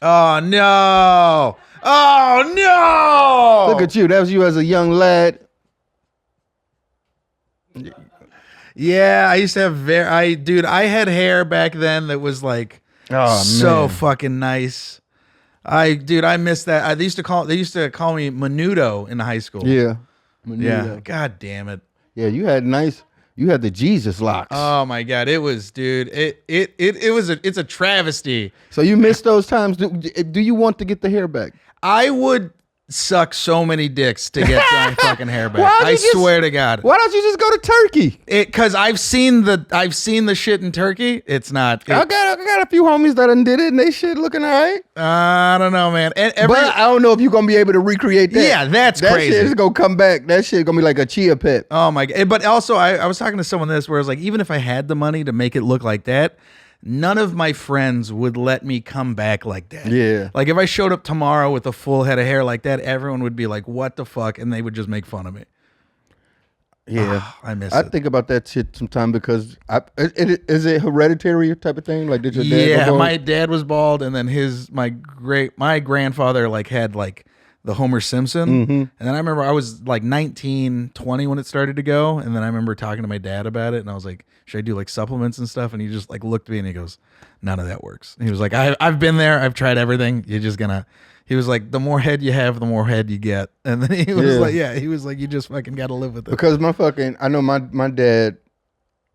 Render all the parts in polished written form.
Oh no! Oh no! Look at you. That was you as a young lad. Yeah, I used to have I had hair back then that was like so fucking nice. I miss that. They used to call me Menudo in high school. Yeah. Yeah. God damn it. Yeah, you had the Jesus locks. Oh my God. It was, dude. It's a travesty. So you miss those times. Do you want to get the hair back? I would suck so many dicks to get my fucking hair back. I swear to God. Why don't you just go to Turkey? Because I've seen the shit in Turkey. It's not. I got a few homies that done did it and they shit looking all right. I don't know, man. But I don't know if you're gonna be able to recreate that. Yeah, that's crazy. That shit is gonna come back. That shit gonna be like a chia pet. Oh my God. But also, I was talking to someone this where I was like, even if I had the money to make it look like that, none of my friends would let me come back like that. Yeah. Like if I showed up tomorrow with a full head of hair like that, everyone would be like, what the fuck? And they would just make fun of me. Yeah. I miss I it. think about that shit sometime because is it hereditary type of thing? Like did your dad go bald? My dad was bald and then my grandfather like had like the Homer Simpson. Mm-hmm. And then I remember I was like 19, 20 when it started to go. And then I remember talking to my dad about it and I was like, should I do like supplements and stuff? And he just like looked at me and he goes, none of that works. And he was like, I've been there. I've tried everything. He was like, the more head you have, the more head you get. And then he was like, you just fucking got to live with it. Because I know my dad,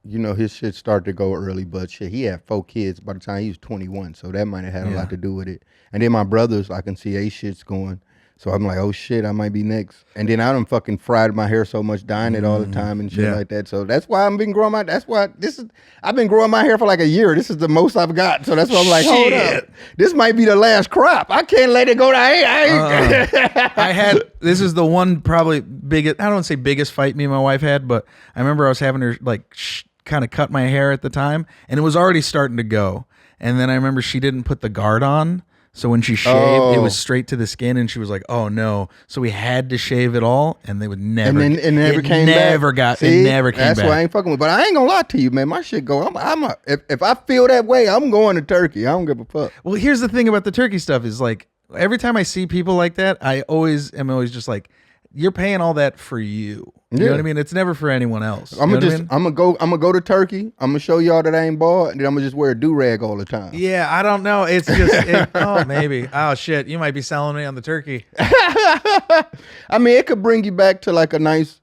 you know, his shit started to go early, but shit, he had 4 kids by the time he was 21. So that might have had a lot to do with it. And then my brothers, I can see shit's going. So I'm like, oh shit, I might be next. And then I done fucking fried my hair so much, dyeing it all the time and shit like that. So that's why I've been growing I've been growing my hair for like a year. This is the most I've got. So that's why I'm like, hold up. This might be the last crop. I can't let it go to this is the one probably biggest, I don't say biggest fight me and my wife had, but I remember I was having her like kind of cut my hair at the time and it was already starting to go. And then I remember she didn't put the guard on. So when she shaved, it was straight to the skin, and she was like, "Oh no!" So we had to shave it all, and they would never. And then it never came back. It never came back. That's why I ain't fucking with. But I ain't gonna lie to you, man. My shit go. If I feel that way, I'm going to Turkey. I don't give a fuck. Well, here's the thing about the turkey stuff is like every time I see people like that, I always just like, you're paying all that for you. You know what I mean? It's never for anyone else. I'm gonna go to Turkey. I'm gonna show y'all that I ain't bald, and then I'm gonna just wear a do-rag all the time. Yeah, I don't know. It's just maybe. Oh shit, you might be selling me on the turkey. I mean, it could bring you back to like a nice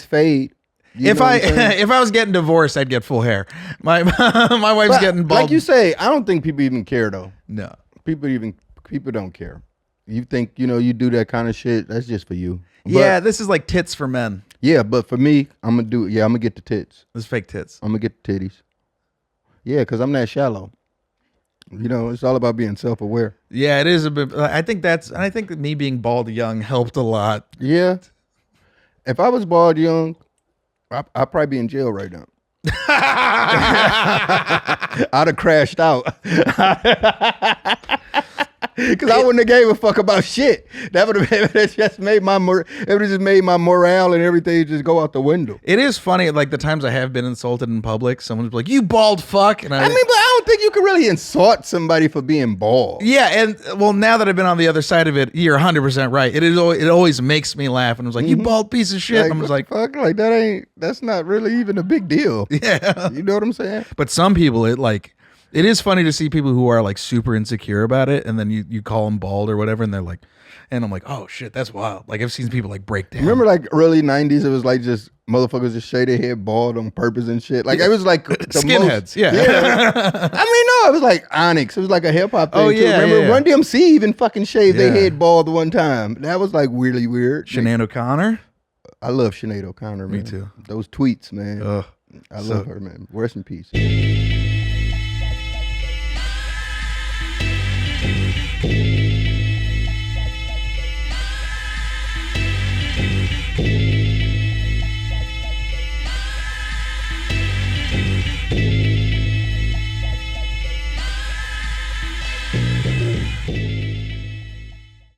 fade. If I was getting divorced, I'd get full hair. My wife's getting bald. Like you say, I don't think people even care though. No, people don't care. You think, you know, you do that kind of shit, that's just for you. Yeah, this is like tits for men. Yeah, but for me, I'm gonna get the tits. It's fake tits. I'm gonna get the titties. Yeah, because I'm that shallow. You know, it's all about being self-aware. Yeah, it is a bit. I think that me being bald young helped a lot. Yeah. If I was bald young, I'd probably be in jail right now. I'd have crashed out. Because I wouldn't have gave a fuck about shit. That would have just made my morale and everything just go out the window. It is funny, like the times I have been insulted in public, someone's like, "You bald fuck," and I mean, but I don't think you can really insult somebody for being bald. Yeah, and well, now that I've been on the other side of it, you're 100% right. It always makes me laugh, and I was like, "You bald piece of shit." Like, I'm just like, "Fuck, like that's not really even a big deal." Yeah, you know what I'm saying? But some people, it is funny to see people who are like super insecure about it, and then you call them bald or whatever, and they're like, and I'm like, oh shit, that's wild. Like I've seen people like break down. Remember like early 90s, it was like just motherfuckers just shave their head bald on purpose and shit. Like it was like skinheads, yeah. I mean, no, it was like Onyx. It was like a hip hop thing. Oh, too. yeah, Remember Run DMC even fucking shaved their Yeah. head bald one time. That was like weirdly weird. Sinead O'Connor. I love Sinead O'Connor, man. Me too. Those tweets, man. Ugh. I love her, man. Rest in peace.